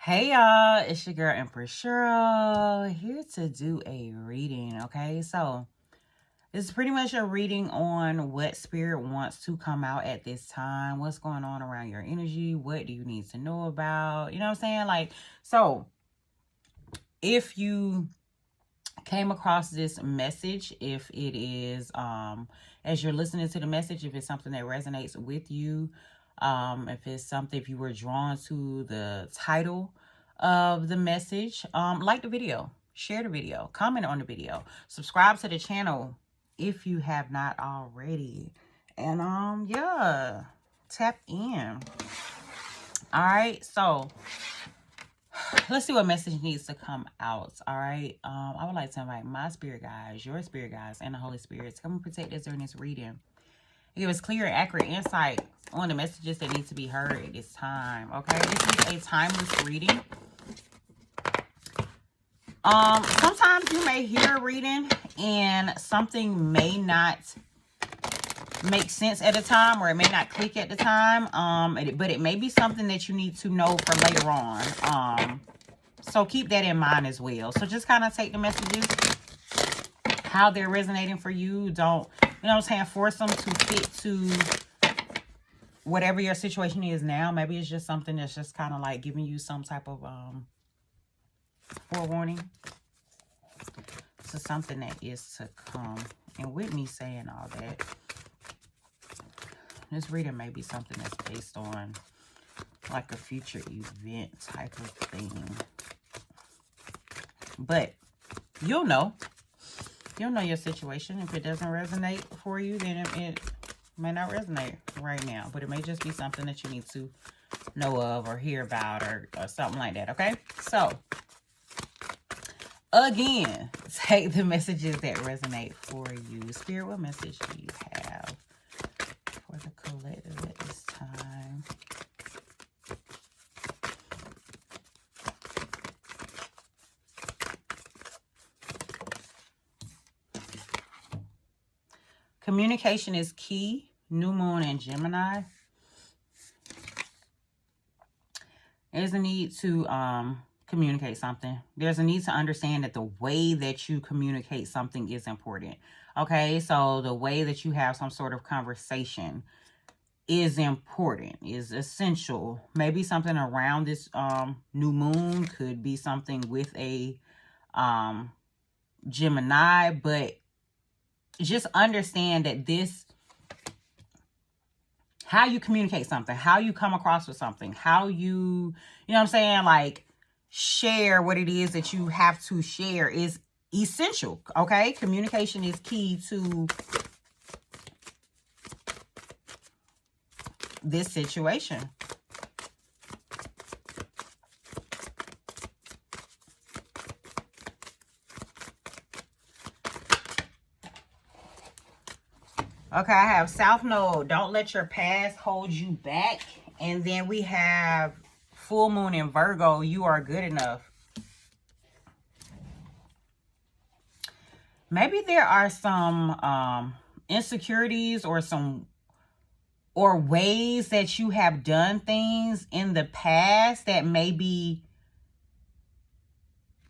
Hey y'all, it's your girl Empress Cheryl here to do a reading. Okay, so it's pretty much a reading on what spirit wants to come out at this time, what's going on around your energy, what do you need to know about, you know what I'm saying? So if you came across this message, if it is as you're listening to the message, if it's something that resonates with you, if you were drawn to the title of the message, like the video, share the video, comment on the video, subscribe to the channel if you have not already, and yeah, tap in. All right, so let's see what message needs to come out. All right. I would like to invite my spirit guides, your spirit guides, and the Holy Spirit to come and protect us during this reading. Give us clear and accurate insight on the messages that need to be heard at this time. Okay. This is a timeless reading. Sometimes you may hear a reading and something may not make sense at a time, or it may not click at the time. But it may be something that you need to know for later on. So keep that in mind as well. So just kind of take the messages, how they're resonating for you. Don't, you know what I'm saying, force them to fit to whatever your situation is now. Maybe it's just something that's just kind of like giving you some type of forewarning to something that is to come. And with me saying all that, this reading may be something that's based on like a future event type of thing. But you'll know your situation. If it doesn't resonate for you, then it may not resonate right now. But it may just be something that you need to know of or hear about or something like that, okay? So, again, take the messages that resonate for you. Spirit, what message do you have for the collective at this time? Communication is key. New moon and Gemini. There's a need to communicate something. There's a need to understand that the way that you communicate something is important. Okay, so the way that you have some sort of conversation is important, is essential. Maybe something around this new moon, could be something with a Gemini, but just understand that how you communicate something, how you come across with something, how you know what I'm saying, like share what it is that you have to share is essential. Okay, communication is key to this situation. Okay, I have South Node. Don't let your past hold you back. And then we have full moon in Virgo. You are good enough. Maybe there are some insecurities or ways that you have done things in the past that may be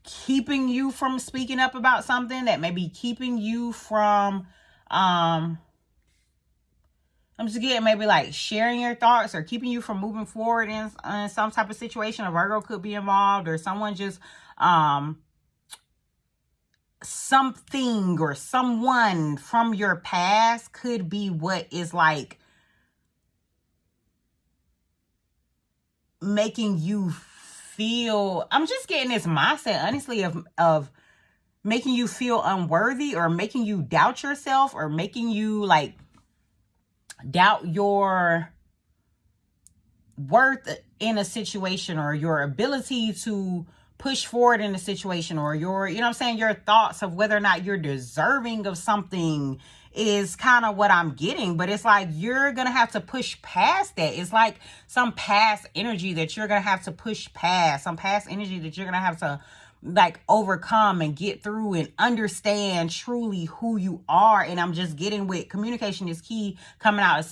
keeping you from speaking up about something, that may be keeping you from I'm just getting maybe like sharing your thoughts or keeping you from moving forward in some type of situation. A Virgo could be involved, or someone just something or someone from your past could be what is like making you feel, I'm just getting this mindset honestly of making you feel unworthy, or making you doubt yourself, or making you like doubt your worth in a situation, or your ability to push forward in a situation, or your, you know what I'm saying, your thoughts of whether or not you're deserving of something is kind of what I'm getting. But it's like you're gonna have to push past that. It's like some past energy that you're gonna have to push past, some past energy that you're gonna have to like overcome and get through and understand truly who you are. And I'm just getting with communication is key coming out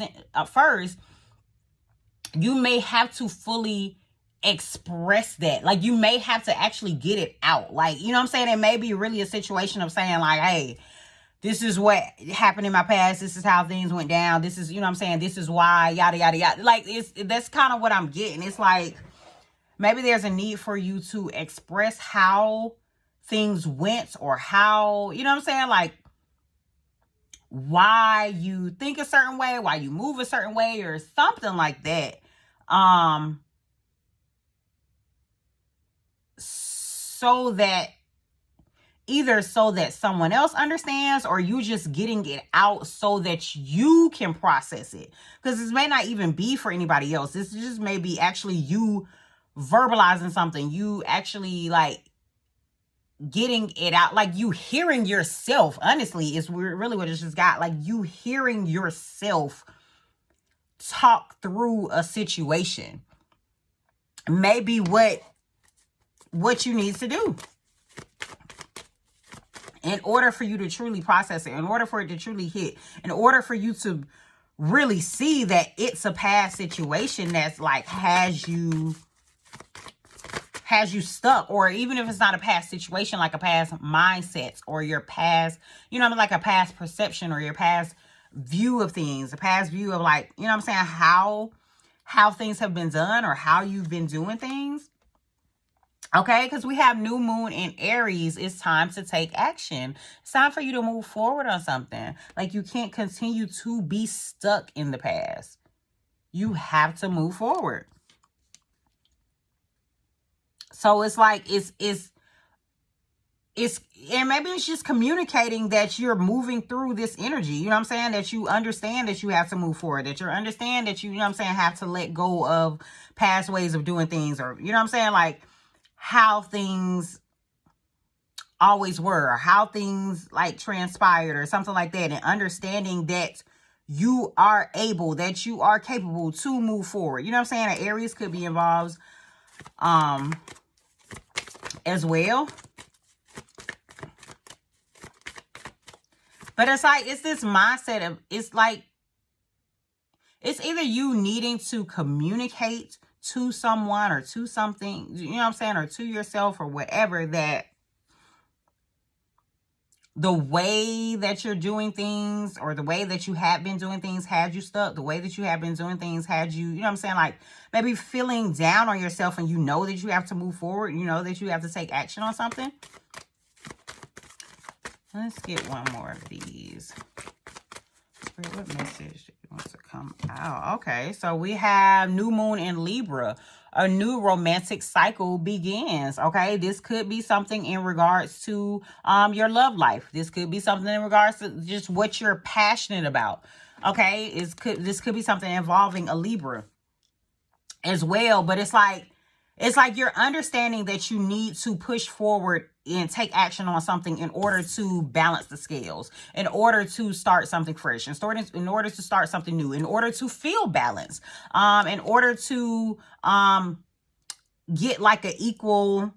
first. You may have to fully express that. Like, you may have to actually get it out. Like, you know what I'm saying? It may be really a situation of saying like, hey, this is what happened in my past. This is how things went down. This is, you know what I'm saying? This is why, yada, yada, yada. Like, that's kind of what I'm getting. It's like, maybe there's a need for you to express how things went, or how, you know what I'm saying? Like, why you think a certain way, why you move a certain way, or something like that. So that either so that someone else understands, or you just getting it out so that you can process it. Because this may not even be for anybody else. This just may be actually you verbalizing something. You actually like getting it out. Like, you hearing yourself, honestly, is really what it's just got. Like, you hearing yourself talk through a situation. Maybe what you need to do in order for you to truly process it, in order for it to truly hit, in order for you to really see that it's a past situation that's like has you stuck. Or even if it's not a past situation, like a past mindset, or your past, you know, like a past perception, or your past view of things, a past view of, like, you know what I'm saying, how things have been done, or how you've been doing things. Okay, because we have new moon in Aries. It's time to take action. It's time for you to move forward on something. Like, you can't continue to be stuck in the past. You have to move forward. So it's like, it's and maybe it's just communicating that you're moving through this energy. You know what I'm saying? That you understand that you have to move forward. That you understand that you know what I'm saying, have to let go of past ways of doing things. Or, you know what I'm saying? Like, how things always were, or how things like transpired, or something like that. And understanding that you are able, that you are capable to move forward. You know what I'm saying? An Aries could be involved as well. But it's like, it's this mindset of, it's like, it's either you needing to communicate to someone, or to something, you know what I'm saying, or to yourself, or whatever, that the way that you're doing things, or the way that you have been doing things, had you stuck. The way that you have been doing things had you, you know what I'm saying, like, maybe feeling down on yourself, and you know that you have to move forward. You know that you have to take action on something. Let's get one more of these. Spirit, what message wants to come out? Okay, so we have new moon in Libra. A new romantic cycle begins. Okay, this could be something in regards to your love life. This could be something in regards to just what you're passionate about. Okay, this could be something involving a Libra as well. But it's like you're understanding that you need to push forward and take action on something in order to balance the scales, in order to start something fresh, in order to start something new, in order to feel balanced, in order to get like an equal,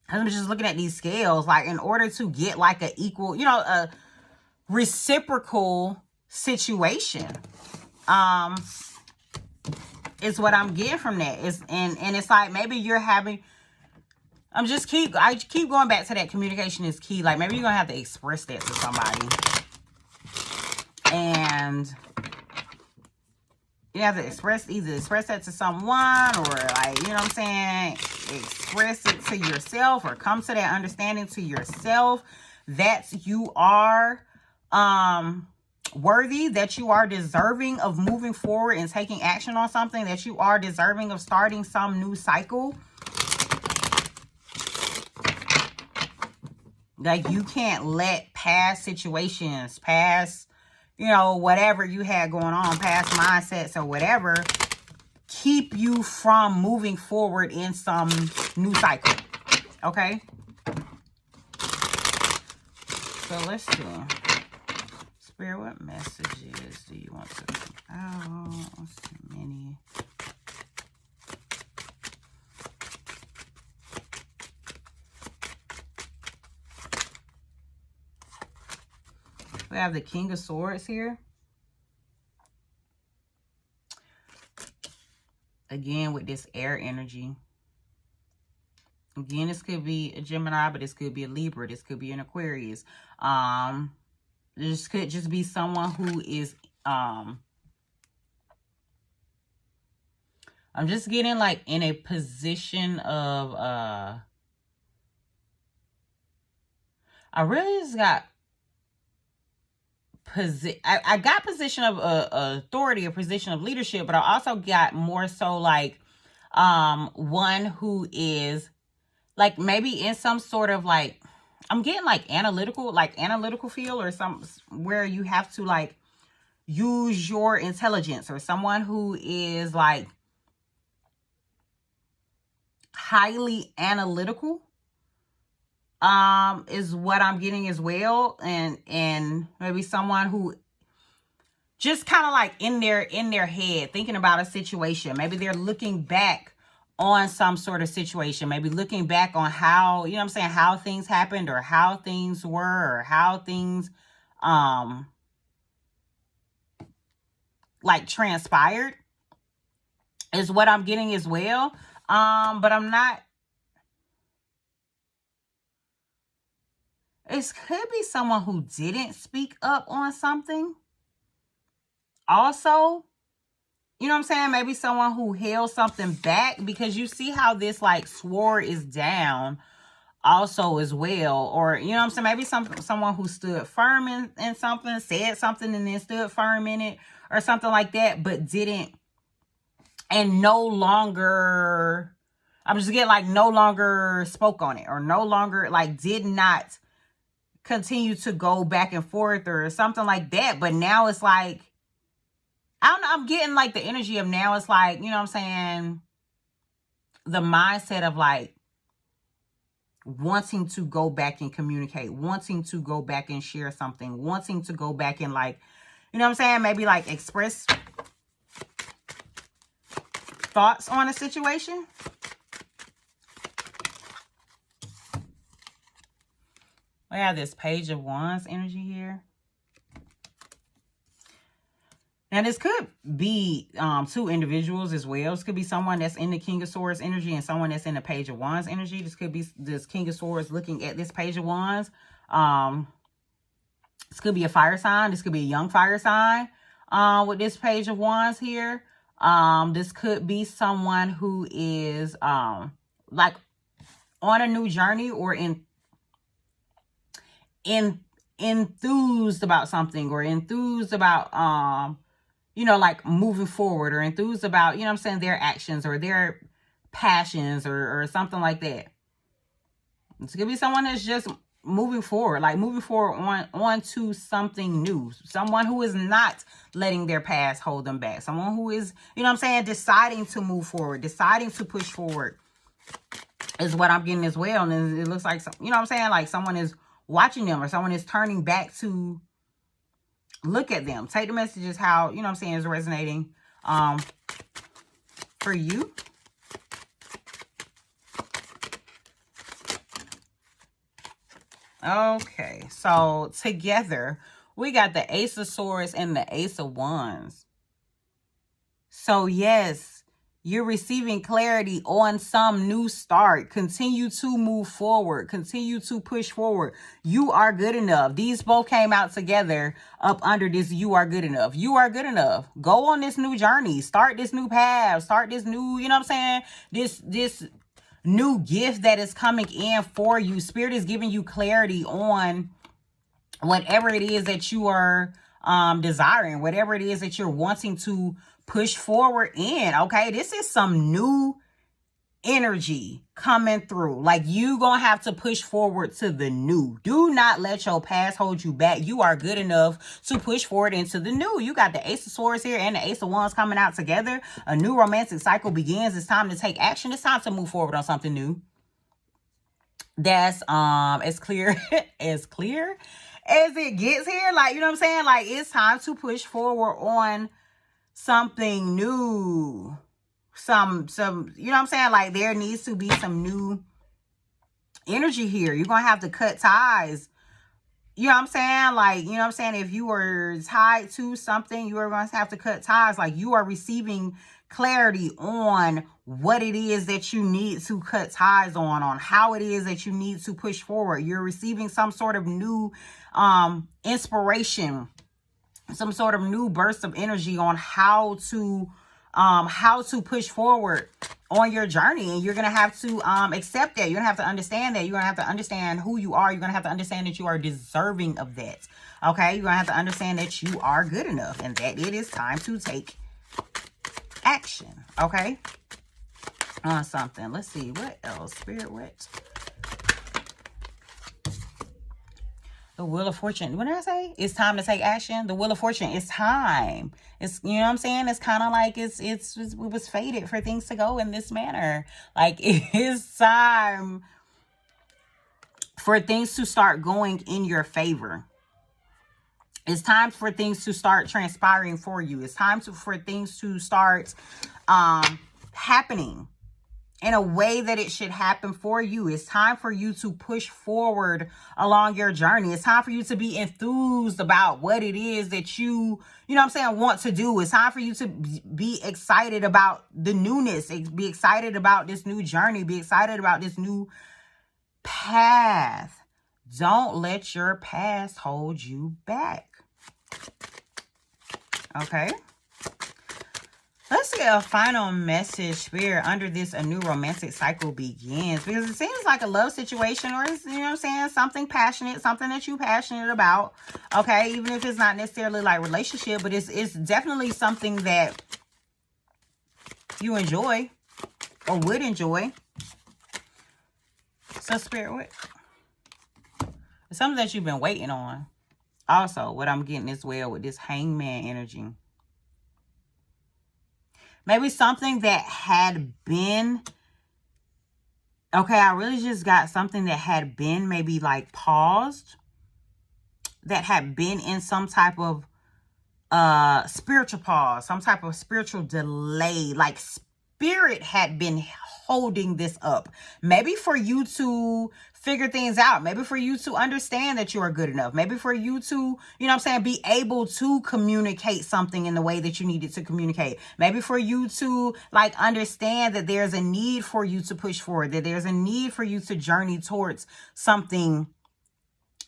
I'm just looking at these scales, like, in order to get like an equal, you know, a reciprocal situation. Is what I'm getting from that. And it's like, maybe you're having, I keep going back to that communication is key. Like, maybe you're gonna have to express that to somebody, and you have to either express that to someone, or, like, you know what I'm saying, express it to yourself, or come to that understanding to yourself that you are worthy, that you are deserving of moving forward and taking action on something, that you are deserving of starting some new cycle. Like, you can't let past situations, past, you know, whatever you had going on, past mindsets or whatever, keep you from moving forward in some new cycle. Okay? So let's see. Spirit, what messages do you want to come out? Let's see, many. We have the King of Swords here. Again, with this air energy. Again, this could be a Gemini, but this could be a Libra. This could be an Aquarius. This could just be someone who is, I'm just getting like in a position of, I really just got, I got position of authority, a position of leadership, but I also got more so like, one who is like maybe in some sort of like, I'm getting like analytical feel, or some where you have to like use your intelligence, or someone who is like highly analytical, is what I'm getting as well. And maybe someone who just kind of like in their head thinking about a situation. Maybe they're looking back on some sort of situation, maybe looking back on how, you know what I'm saying, how things happened, or how things were, or how things like transpired, is what I'm getting as well. But I'm not, it could be someone who didn't speak up on something also. You know what I'm saying? Maybe someone who held something back, because you see how this like sword is down also as well. Or, you know what I'm saying? Maybe someone who stood firm in something, said something and then stood firm in it, or something like that, but didn't, and no longer, I'm just getting like no longer spoke on it, or no longer like did not continue to go back and forth or something like that. But now it's like, I don't know, I'm getting like the energy of now it's like, you know what I'm saying, the mindset of like wanting to go back and communicate, wanting to go back and share something, wanting to go back and like, you know what I'm saying, maybe like express thoughts on a situation. We have this Page of Wands energy here. Now, this could be two individuals as well. This could be someone that's in the King of Swords energy and someone that's in the Page of Wands energy. This could be this King of Swords looking at this Page of Wands. This could be a fire sign. This could be a young fire sign with this Page of Wands here. This could be someone who is like on a new journey, or enthused about something, or enthused about you know, like moving forward, or enthused about, you know what I'm saying, their actions or their passions, or something like that. This could be someone that's just moving forward, like moving forward on to something new. Someone who is not letting their past hold them back. Someone who is, you know what I'm saying, deciding to move forward, deciding to push forward, is what I'm getting as well. And it looks like, you know what I'm saying, like someone is watching them, or someone is turning back to look at them. Take the messages how, you know what I'm saying, is resonating for you. Okay, so together we got the Ace of Swords and the Ace of Wands. So yes, you're receiving clarity on some new start. Continue to move forward. Continue to push forward. You are good enough. These both came out together up under this you are good enough. You are good enough. Go on this new journey. Start this new path. Start this new, you know what I'm saying? This new gift that is coming in for you. Spirit is giving you clarity on whatever it is that you are desiring, whatever it is that you're wanting to push forward in. Okay, this is some new energy coming through. Like, you gonna have to push forward to the new. Do not let your past hold you back. You are good enough to push forward into the new. You got the Ace of Swords here and the Ace of Wands coming out together. A new romantic cycle begins. It's time to take action. It's time to move forward on something new. That's as clear as it gets here. Like, you know what I'm saying? Like, it's time to push forward on something new. Some, you know what I'm saying? Like, there needs to be some new energy here. You're going to have to cut ties you know what I'm saying? Like, you know what I'm saying? If you were tied to something, you are going to have to cut ties. Like, you are receiving clarity on what it is that you need to cut ties on how it is that you need to push forward. You're receiving some sort of new inspiration, some sort of new burst of energy on how to push forward on your journey. And you're going to have to accept that. You're going to have to understand that. You're going to have to understand who you are. You're going to have to understand that you are deserving of that. Okay? You're going to have to understand that you are good enough and that it is time to take action. Okay? On something. Let's see. What else? Spirit, what? The Wheel of Fortune. What did I say? It's time to take action. The Wheel of Fortune. It's time. It's, you know what I'm saying? It's kind of like it was fated for things to go in this manner. Like, it is time for things to start going in your favor. It's time for things to start transpiring for you. It's time for things to start happening in a way that it should happen for you. It's time for you to push forward along your journey. It's time for you to be enthused about what it is that you know what I'm saying, want to do. It's time for you to be excited about the newness. Be excited about this new journey. Be excited about this new path. Don't let your past hold you back. Okay. Let's get a final message, Spirit, under this a new romantic cycle begins. Because it seems like a love situation, or it's, you know what I'm saying, something passionate, something that you're passionate about. Okay, even if it's not necessarily like relationship, but it's definitely something that you enjoy or would enjoy. So, Spirit, what? It's something that you've been waiting on. Also, what I'm getting as well with this hangman energy. Maybe something that had been, okay, I really just got something that had been maybe like paused, that had been in some type of spiritual pause, some type of spiritual delay, like spirit had been holding this up. Maybe for you to figure things out. Maybe for you to understand that you are good enough. Maybe for you to, you know what I'm saying, be able to communicate something in the way that you needed to communicate. Maybe for you to like understand that there's a need for you to push forward, that there's a need for you to journey towards something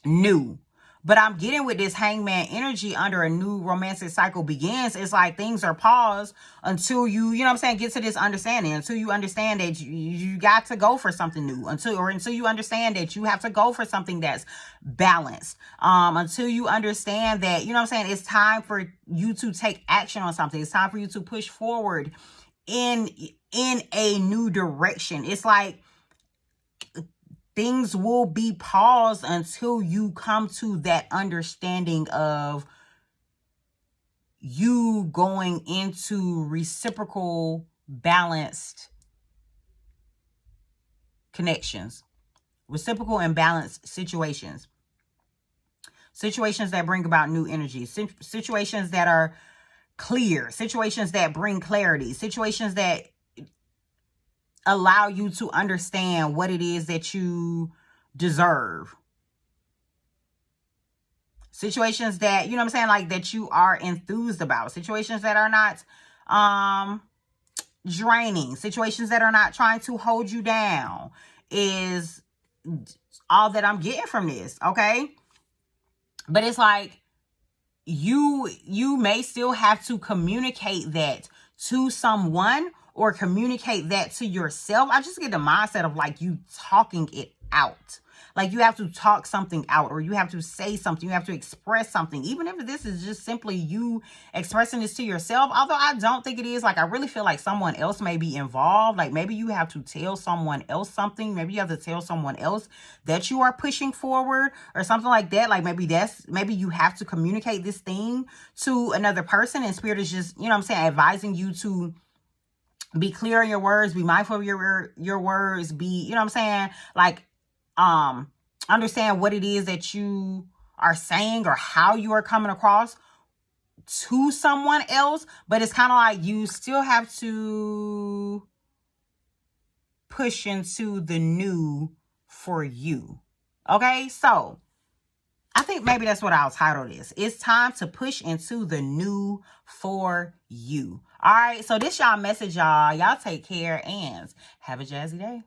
new. But I'm getting with this hangman energy under a new romantic cycle begins. It's like things are paused until you know what I'm saying, get to this understanding. Until you understand that you got to go for something new. Until you understand that you have to go for something that's balanced. Until you understand that, you know what I'm saying, it's time for you to take action on something. It's time for you to push forward in a new direction. It's like things will be paused until you come to that understanding of you going into reciprocal, balanced connections, reciprocal and balanced situations, situations that bring about new energy, situations that are clear, situations that bring clarity, situations that allow you to understand what it is that you deserve. Situations that, you know what I'm saying, like that you are enthused about. Situations that are not draining. Situations that are not trying to hold you down is all that I'm getting from this, okay? But it's like you may still have to communicate that to someone or communicate that to yourself. I just get the mindset of like you talking it out. Like you have to talk something out, or you have to say something. You have to express something. Even if this is just simply you expressing this to yourself. Although I don't think it is. Like I really feel like someone else may be involved. Like maybe you have to tell someone else something. Maybe you have to tell someone else that you are pushing forward or something like that. Like maybe you have to communicate this thing to another person, and Spirit is just, you know what I'm saying, advising you to be clear in your words, be mindful of your words, be, you know what I'm saying, like, understand what it is that you are saying or how you are coming across to someone else. But it's kind of like you still have to push into the new for you. Okay, so I think maybe that's what I'll title this. It's time to push into the new for you. All right. So this y'all message, y'all. Y'all take care and have a jazzy day.